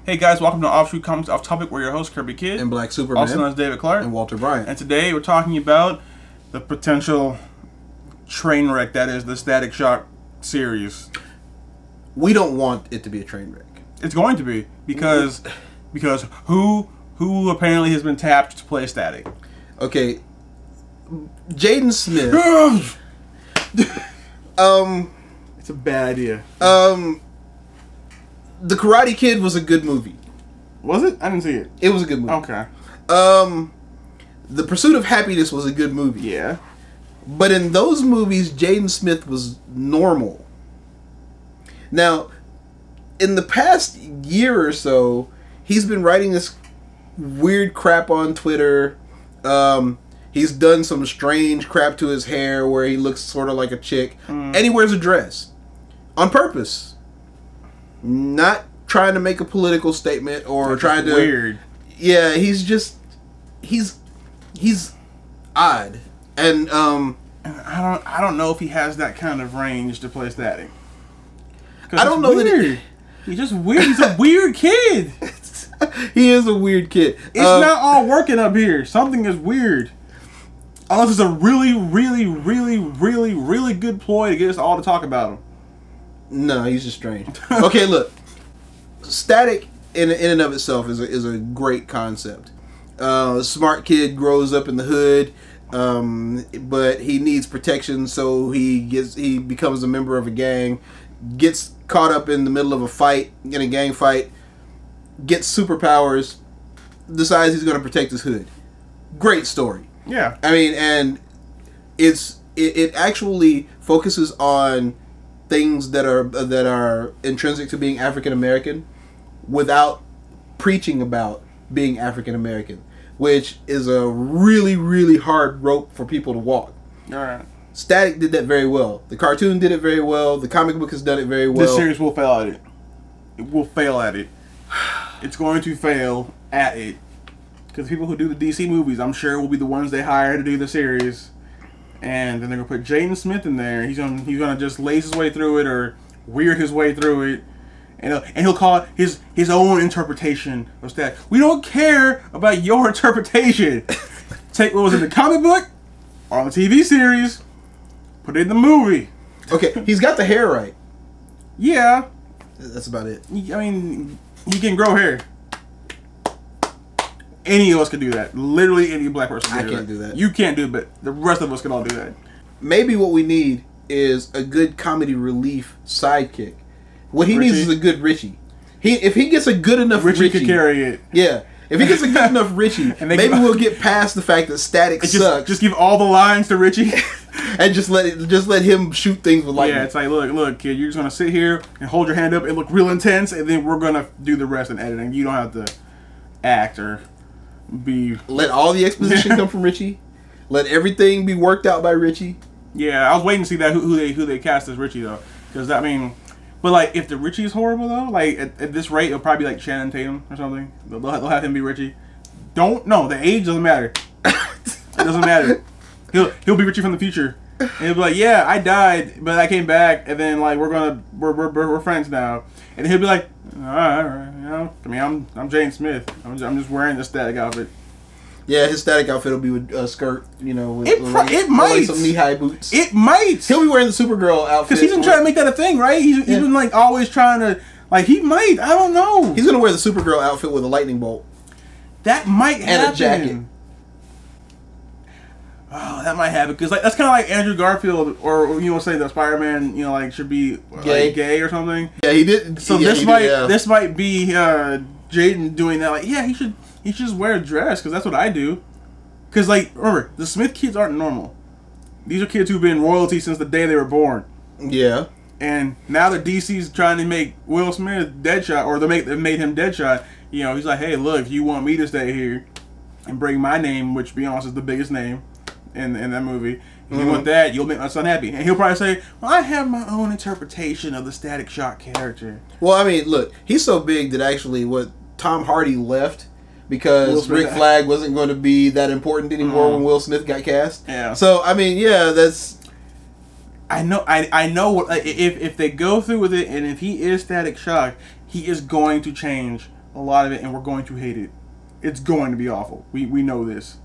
Hey guys, welcome to Offshoot Comics Off Topic. We're your host, Kirby Kid. And Black Superman. Also known as David Clark. And Walter Bryant. And today we're talking about the potential train wreck that is the Static Shock series. We don't want it to be a train wreck. It's going to be because who apparently has been tapped to play Static? Okay, Jaden Smith. It's a bad idea. The Karate Kid was a good movie. Was it? I didn't see it. It was a good movie. Okay. The Pursuit of Happiness was a good movie. Yeah. But in those movies, Jaden Smith was normal. Now, in the past year or so, he's been writing this weird crap on Twitter. He's done some strange crap to his hair where he looks sort of like a chick. And he wears a dress. On purpose. Not trying to make a political statement or That's trying to... weird. Yeah, he's just... He's odd. And, I don't know if he has that kind of range to play Static. I don't know weird. He's just weird. He's a weird kid. He is a weird kid. It's not all working up here. Something is weird. Unless it's a really, really, really, really, really good ploy to get us all to talk about him. No, he's just strange. Okay, look. Static in and of itself is a great concept. Smart kid grows up in the hood, but he needs protection, so he becomes a member of a gang, gets caught up in the middle of a fight, in a gang fight, gets superpowers, decides he's going to protect his hood. Great story. Yeah. I mean, and it actually focuses on things that are intrinsic to being African American without preaching about being African American, which is a really, really hard rope for people to walk. All right. Static did that very well. The cartoon did it very well. The comic book has done it very well. This series will fail at it. It will fail at it. It's going to fail at it. Because the people who do the DC movies, I'm sure, will be the ones they hire to do the series. And then they're going to put Jaden Smith in there. He's gonna just lace his way through it or weird his way through it. And he'll call it his own interpretation of Static. We don't care about your interpretation. Take what was in the comic book or on the TV series, put it in the movie. Okay, he's got the hair right. Yeah. That's about it. I mean, he can grow hair. Any of us can do that. Literally any black person can do that. I can't do that. You can't do it, but the rest of us can all do that. Maybe what we need is a good comedy relief sidekick. What he needs is a good Richie. If he gets a good enough Richie can carry it. Yeah. If he gets a good enough Richie, maybe we'll get past the fact that Static sucks. Just give all the lines to Richie. And just let him shoot things with lightning. Yeah, it's like, look, kid, you're just gonna sit here and hold your hand up and look real intense, and then we're gonna do the rest in editing. You don't have to act or let all the exposition come from Richie. Let everything be worked out by Richie. Yeah, I was waiting to see that who they cast as Richie though, because I mean, but like if the Richie is horrible though, like at this rate it'll probably be like Shannon Tatum or something. They'll have him be Richie. The age doesn't matter. It doesn't matter. He'll be Richie from the future. And he'll be like, yeah, I died, but I came back, and then like we're friends now. And he'll be like, all right, you know, I mean, I'm Jaden Smith. I'm just wearing the Static outfit. Yeah, his Static outfit will be with a skirt, you know, with it might some knee-high boots. It might. He'll be wearing the Supergirl outfit because he's been trying to make that a thing, right? He's been like always trying to he might. I don't know. He's gonna wear the Supergirl outfit with a lightning bolt. That might happen. And a jacket. Oh, that might happen because that's kind of like Andrew Garfield, or you know, say that Spider-Man, you know, like should be gay or something. Yeah, he did. So this might be Jaden doing that. Like, yeah, he should just wear a dress because that's what I do. Because like, remember, the Smith kids aren't normal. These are kids who've been royalty since the day they were born. Yeah. And now that DC's trying to make Will Smith Deadshot, or they made him Deadshot. You know, he's like, hey, look, if you want me to stay here and bring my name, which, to be honest, is the biggest name in that movie. If you want that, you'll make my son happy. And he'll probably say, well, I have my own interpretation of the Static Shock character. Well, I mean, look, he's so big that actually Tom Hardy left because Rick Flag wasn't going to be that important anymore when Will Smith got cast. Yeah. So, I mean, yeah, that's... I know if they go through with it, and if he is Static Shock, he is going to change a lot of it, and we're going to hate it. It's going to be awful. We know this.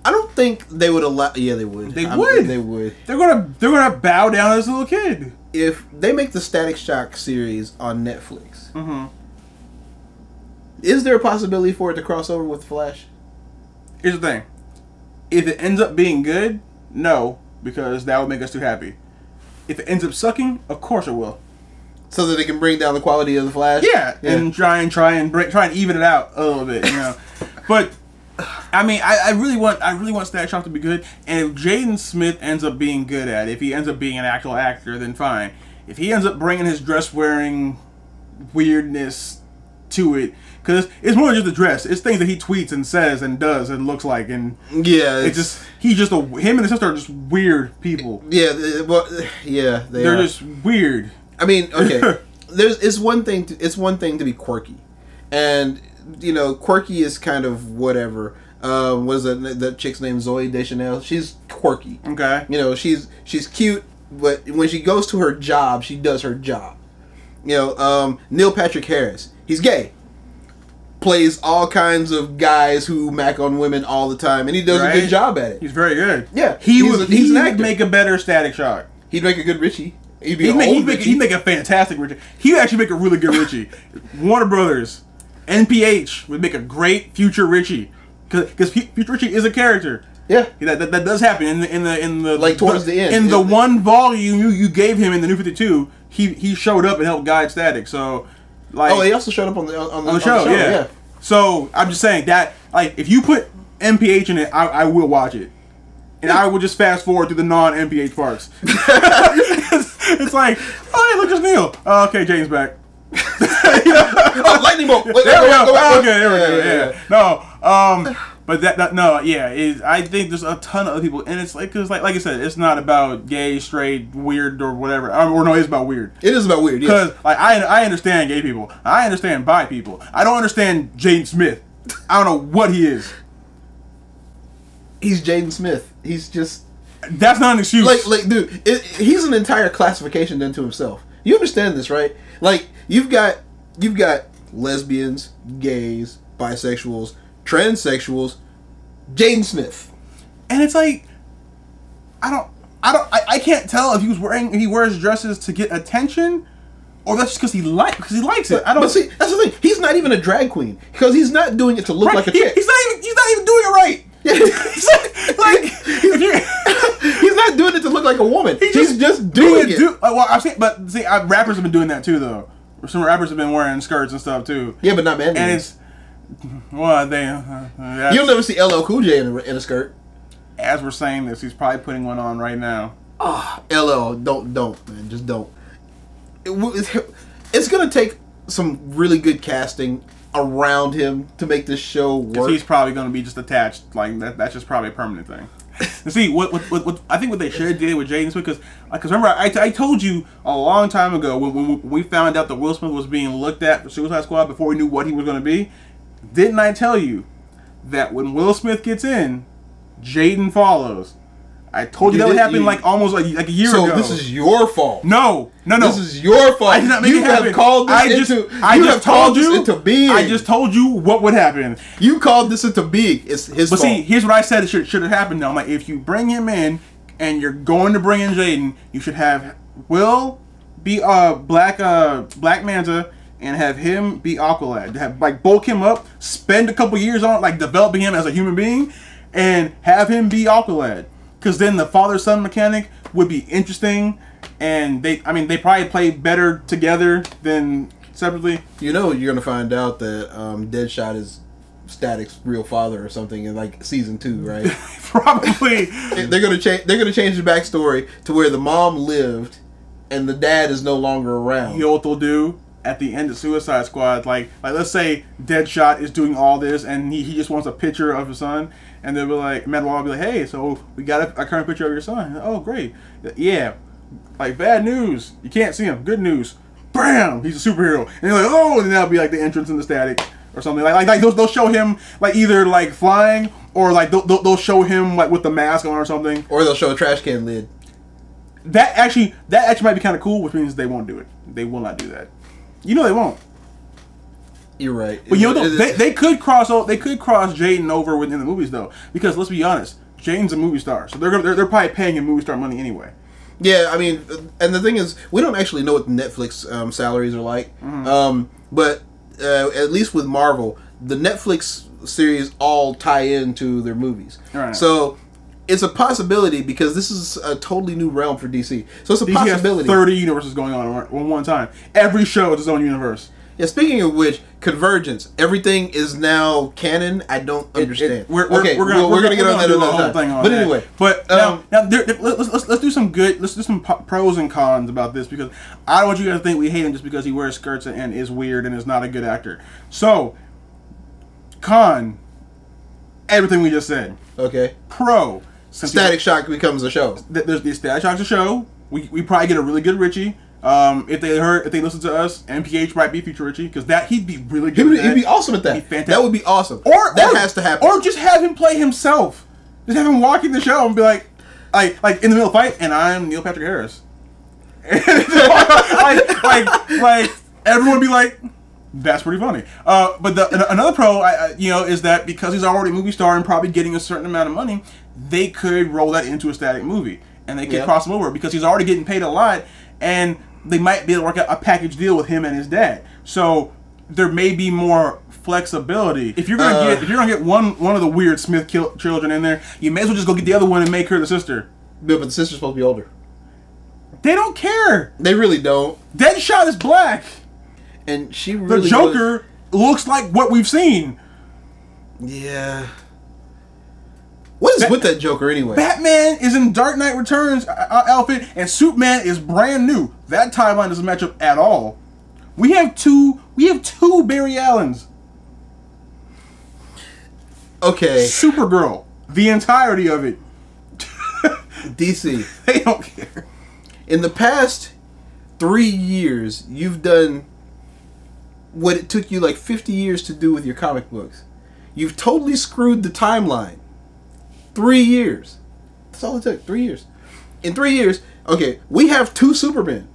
I don't think they would allow. Yeah, they would. They would. They would. They're gonna bow down to this little kid. If they make the Static Shock series on Netflix, is there a possibility for it to cross over with Flash? Here's the thing: if it ends up being good, no, because that would make us too happy. If it ends up sucking, of course it will. So that it can bring down the quality of the Flash. Yeah. And try and even it out a little bit, you know. But I mean, I really want Static Shock to be good. And if Jaden Smith ends up being good at it, if he ends up being an actual actor, then fine. If he ends up bringing his dress wearing weirdness to it, because it's more than just the dress. It's things that he tweets and says and does and looks like, and yeah, him and his sister are just weird people. Yeah, well, yeah, they're just weird. I mean, okay, it's one thing to be quirky, and you know, quirky is kind of whatever. What is that chick's name? Zooey Deschanel. She's quirky. Okay. You know, she's cute, but when she goes to her job, she does her job. You know, Neil Patrick Harris. He's gay. Plays all kinds of guys who mac on women all the time, and he does a good job at it. He's very good. Yeah, he's an actor. Make a better Static Shock. He'd make a good Richie. He'd make a fantastic Richie. He'd actually make a really good Richie. Warner Brothers, NPH would make a great future Richie, because future Richie is a character. Yeah, that does happen in the like towards the end. In the one volume you gave him in the New 52, he showed up and helped guide Static. So. Like, he also showed up on the show. Yeah. So I'm just saying that, like, if you put MPH in it, I will watch it, and I will just fast forward through the non-MPH parts. it's like, oh, hey, look, it's Neil. Okay, James back. Oh, lightning bolt. There we go. Okay, there we go. Yeah. No. But I think there's a ton of other people, and it's like, cause like I said, it's not about gay, straight, weird, or whatever. Or no, it's about weird. It is about weird, yeah. Because like I understand gay people, I understand bi people. I don't understand Jaden Smith. I don't know what he is. He's Jaden Smith. He's just. That's not an excuse. Like, dude, he's an entire classification unto himself. You understand this, right? Like, you've got lesbians, gays, bisexuals, transsexuals, Jaden Smith, and it's like, I can't tell if he wears dresses to get attention, or that's just because he likes it. I don't. But see, that's the thing. He's not even a drag queen because he's not doing it to look like a chick. He's not even doing it right. He's not doing it to look like a woman. He's just doing it. Well, I've seen, but see, rappers have been doing that too, though. Some rappers have been wearing skirts and stuff too. Yeah, but not men. And it's. Well, you'll never see LL Cool J in a skirt. As we're saying this, he's probably putting one on right now. Oh, LL, don't, man, just don't. It's gonna take some really good casting around him to make this show work. He's probably gonna be just attached, like that. That's just probably a permanent thing. And see, what I think what they should have did with Jaden Smith, because remember I told you a long time ago when we found out that Will Smith was being looked at for Suicide Squad before we knew what he was gonna be. Didn't I tell you that when Will Smith gets in, Jaden follows? I told you that would happen like almost like a year ago. So this is your fault. No. This is your fault. I did not make it happen. You have called this into being. I just told you what would happen. You called this into being. It's his fault. But see, here's what I said should have happened. Now, I'm like, if you bring him in and you're going to bring in Jaden, you should have Will be Black Manta. And have him be Aqualad. Have bulk him up, spend a couple years on developing him as a human being, and have him be Aqualad. Because then the father-son mechanic would be interesting, and they probably play better together than separately. You know, you're gonna find out that Deadshot is Static's real father or something in season 2, right? Probably. They're gonna change the backstory to where the mom lived, and the dad is no longer around. You know what they'll do? At the end of Suicide Squad, like let's say Deadshot is doing all this and he just wants a picture of his son, and they'll be like, Matt will be like, hey, so we got a current picture of your son. Oh, great. Yeah. Like, bad news. You can't see him. Good news. Bam! He's a superhero. And they're like, oh, and then that'll be like the entrance in the Static or something. Like they'll show him either flying or they'll show him with the mask on or something. Or they'll show a trash can lid. That actually might be kind of cool, which means they won't do it. They will not do that. You know they won't. You're right. But you know, they could cross Jaden over within the movies though, because let's be honest, Jaden's a movie star, so they're probably paying him movie star money anyway. Yeah, I mean, and the thing is, we don't actually know what the Netflix salaries are like. But at least with Marvel, the Netflix series all tie into their movies. Right. So it's a possibility because this is a totally new realm for DC. So it's a possibility. Has 30 universes going on at one time. Every show is its own universe. Yeah, speaking of which, convergence. Everything is now canon. I don't understand. We're gonna get on that another time. But anyway, now let's do some pros and cons about this, because I don't want you guys to think we hate him just because he wears skirts and is weird and is not a good actor. So, con, everything we just said. Okay. Pro, Static Shock becomes a show. There's the Static Shock's a show. We probably get a really good Richie. If they listen to us, MPH might be future Richie, because he'd be really good. He'd be awesome at that. He'd be fantastic. That would be awesome. That has to happen. Or just have him play himself. Just have him walk in the show and be like in the middle of the fight, and I'm Neil Patrick Harris. like everyone would be like, that's pretty funny. But another pro, is that because he's already a movie star and probably getting a certain amount of money, they could roll that into a Static movie, and they could cross him over because he's already getting paid a lot, and they might be able to work out a package deal with him and his dad. So there may be more flexibility. If you're gonna get one of the weird Smith children in there, you may as well just go get the other one and make her the sister. Yeah, but the sister's supposed to be older. They don't care. They really don't. Deadshot is black, and she really the Joker looks like what we've seen. Yeah. What is with that Joker anyway? Batman is in Dark Knight Returns outfit, and Superman is brand new. That timeline doesn't match up at all. We have two Barry Allens. Okay. Supergirl, the entirety of it. DC, they don't care. In the past 3 years, you've done what it took you like 50 years to do with your comic books. You've totally screwed the timeline. 3 years. That's all it took. 3 years. In 3 years, okay, we have 2 Supermen.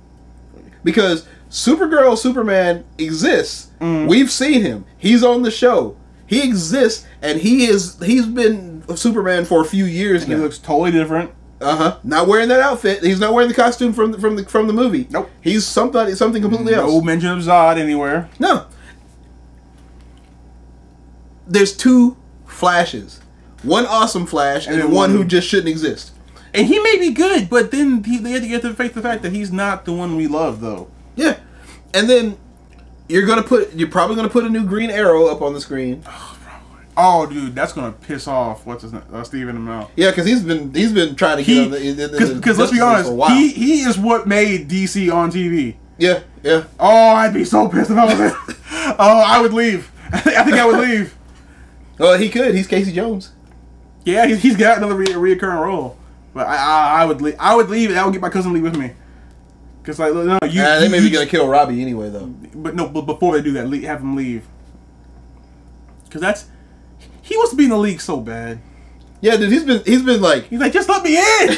Because Supergirl Superman exists. We've seen him. He's on the show. He exists, and he's been Superman for a few years now. He looks totally different. Not wearing that outfit. He's not wearing the costume from the movie. Nope. He's something completely else. No mention of Zod anywhere. No. There's 2 Flashes. One awesome Flash and one who just shouldn't exist. And he may be good, but then they have to get to face the fact that he's not the one we love, though. Yeah. And then you're probably gonna put a new Green Arrow up on the screen. Oh, dude, that's gonna piss off what's his name, Steven Amell. Yeah, because he's been trying to get on the because let's be honest, he is what made DC on TV. Yeah, yeah. Oh, I'd be so pissed if I was there. Oh, I would leave. I think I would leave. Well, he could. He's Casey Jones. Yeah, he's got another reoccurring role, but I would leave. I would leave, and I would get my cousin Lee with me. Cause like no, they may be gonna kill Robbie anyway though. But no, but before they do that, have him leave. Cause he wants to be in the league so bad. Yeah, dude, he's been like just let me in.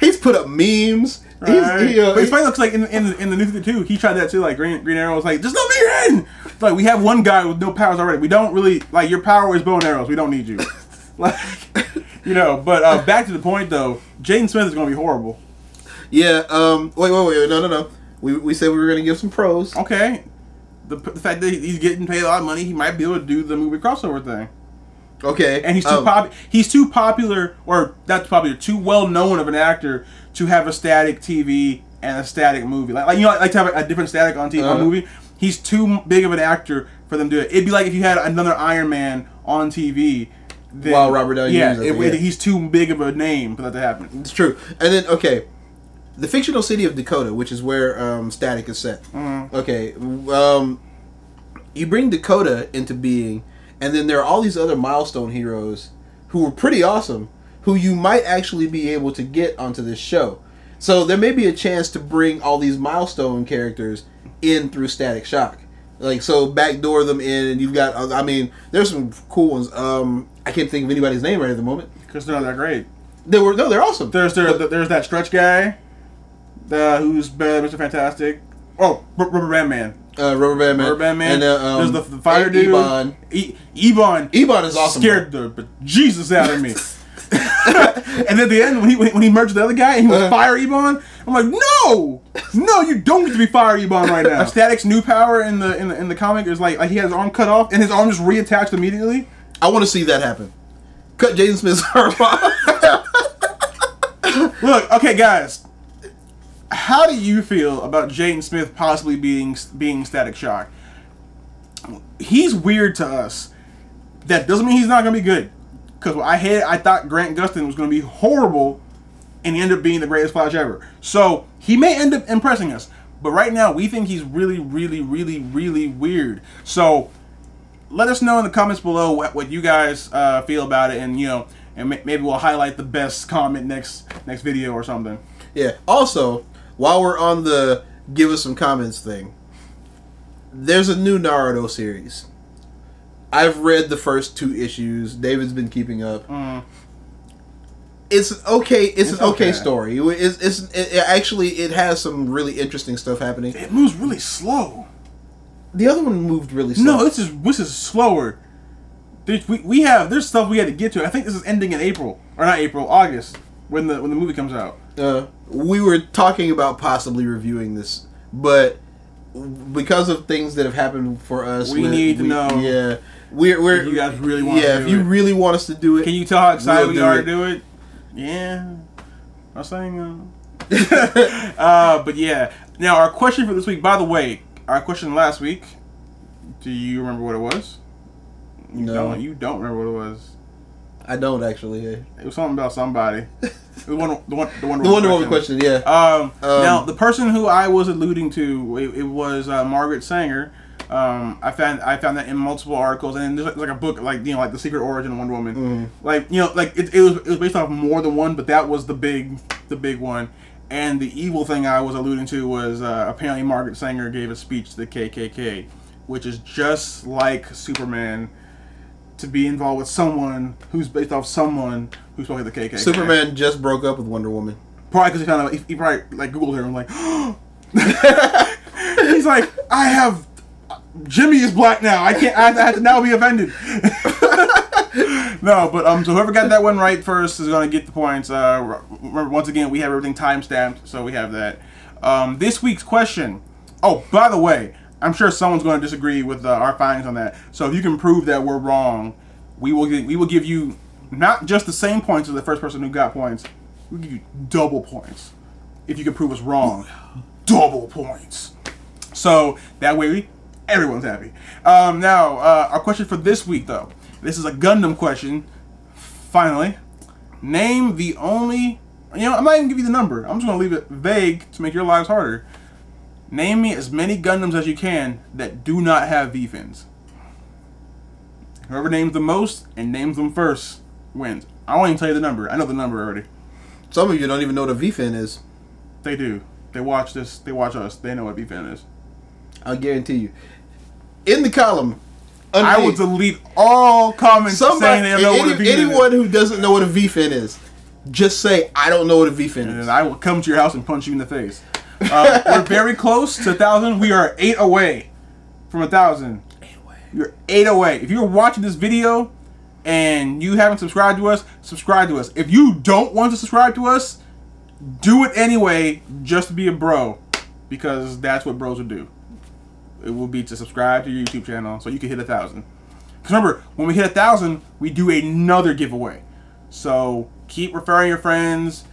he's put up memes. Right. But it's funny, looks like in the New 52, he tried that too. Like Green Arrow was like, just let me in. It's like we have one guy with no powers already. We don't really like your power is bow and arrows. We don't need you. Like, But back to the point though, Jaden Smith is going to be horrible. Yeah. Wait. No. We said we were going to give some pros. Okay. The fact that he's getting paid a lot of money, he might be able to do the movie crossover thing. Okay. And he's too popular, or not popular, too well known of an actor to have a Static TV and a Static movie. Like to have a different Static on TV on movie. He's too big of an actor for them to do it. It'd be like if you had another Iron Man on TV. While Robert Downey Jr. He's too big of a name for that to happen. It's true. And then the fictional city of Dakota, which is where Static is set. Okay, you bring Dakota into being, and then there are all these other milestone heroes who were pretty awesome, who you might actually be able to get onto this show. So there may be a chance to bring all these milestone characters in through Static Shock. Like, so backdoor them in, and you've got, there's some cool ones. I can't think of anybody's name right at the moment. Because they're not that great. They're awesome. There's that Stretch guy, who's Mr. Fantastic. Oh, Rubber Band Man. Rubber Band Man. Rubber Band Man. And there's the fire dude. Ebon. Ebon is awesome. Scared the Jesus out of me. And at the end, when he merged the other guy and he was Fire Ebon, I'm like, no, you don't get to be Fire Ebon right now. Static's new power in the comic is like he had his arm cut off and his arm just reattached immediately. I want to see that happen. Cut Jaden Smith's arm off. Look, okay, guys. How do you feel about Jaden Smith possibly being Static Shock? He's weird to us. That doesn't mean he's not going to be good. Because I thought Grant Gustin was going to be horrible, and he ended up being the greatest Flash ever. So he may end up impressing us. But right now, we think he's really, really, really, really weird. So let us know in the comments below what you guys feel about it, and maybe we'll highlight the best comment next video or something. Yeah. Also, while we're on the give us some comments thing, there's a new Naruto series. I've read the first 2 issues. David's been keeping up. It's okay. It's an okay story. It has some really interesting stuff happening. It moves really slow. The other one moved really slow. No, this is slower. There's stuff we had to get to. I think this is ending in April, or not April, August, when the movie comes out. We were talking about possibly reviewing this, but because of things that have happened for us, we need to know. Yeah, we're you guys really want. Yeah, if you really want us to do it, can you tell how excited we are to do it? Yeah, I'm saying. But yeah. Now our question for this week. By the way, our question last week. Do you remember what it was? No, you don't remember what it was. I don't actually. It was something about somebody. The Wonder Woman question. Yeah. Now the person who I was alluding to, it was Margaret Sanger. I found that in multiple articles, and there's like a book, like the Secret Origin of Wonder Woman. Like it was based off more than one, but that was the big one. And the evil thing I was alluding to was apparently Margaret Sanger gave a speech to the KKK, which is just like Superman. To be involved with someone who's based off someone who's spoke at the KKK. Superman just broke up with Wonder Woman. Probably because he found out. He probably like Googled her and like, he's like, I have Jimmy is black now. I can't. I have to now be offended. No, but so whoever got that one right first is gonna get the points. Remember, once again, we have everything time stamped, so we have that. This week's question. Oh, by the way. I'm sure someone's going to disagree with our findings on that. So if you can prove that we're wrong, we will give you not just the same points as the first person who got points. We'll give you double points if you can prove us wrong. Double points. So that way everyone's happy. Now our question for this week, though. This is a Gundam question. Finally, name the only. I'm not even give you the number. I'm just going to leave it vague to make your lives harder. Name me as many Gundams as you can that do not have V-fins. Whoever names the most and names them first wins. I won't even tell you the number. I know the number already. Some of you don't even know what a V-fin is. They do. They watch this. They watch us. They know what V-fin is. I'll guarantee you. In the column, I will delete all comments saying they don't know what a V-fin is. Anyone who doesn't know what a V-fin is, just say, I don't know what a V-fin is. And I will come to your house and punch you in the face. We're very close to 1,000. We are 8 away from 1,000. 8 away. You're 8 away. If you're watching this video and you haven't subscribed to us, subscribe to us. If you don't want to subscribe to us, do it anyway just to be a bro, because that's what bros would do. It will be to subscribe to your YouTube channel so you can hit 1,000. Because remember, when we hit 1,000, we do another giveaway. So keep referring your friends.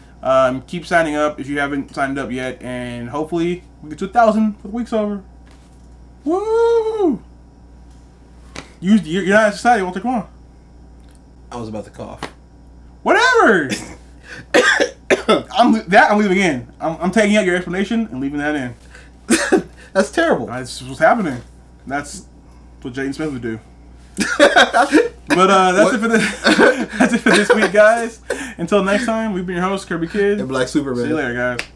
Keep signing up if you haven't signed up yet, and hopefully we get to 1,000 for the week's over. Woo! You're not excited. Won't take long. I was about to cough. Whatever. I'm leaving in. I'm taking out your explanation and leaving that in. That's terrible. That's what's happening. That's what Jaden Smith would do. But that's it for this. That's it for this week, guys. Until next time, we've been your hosts, Kirby Kid. And Black Superman. See you later, guys.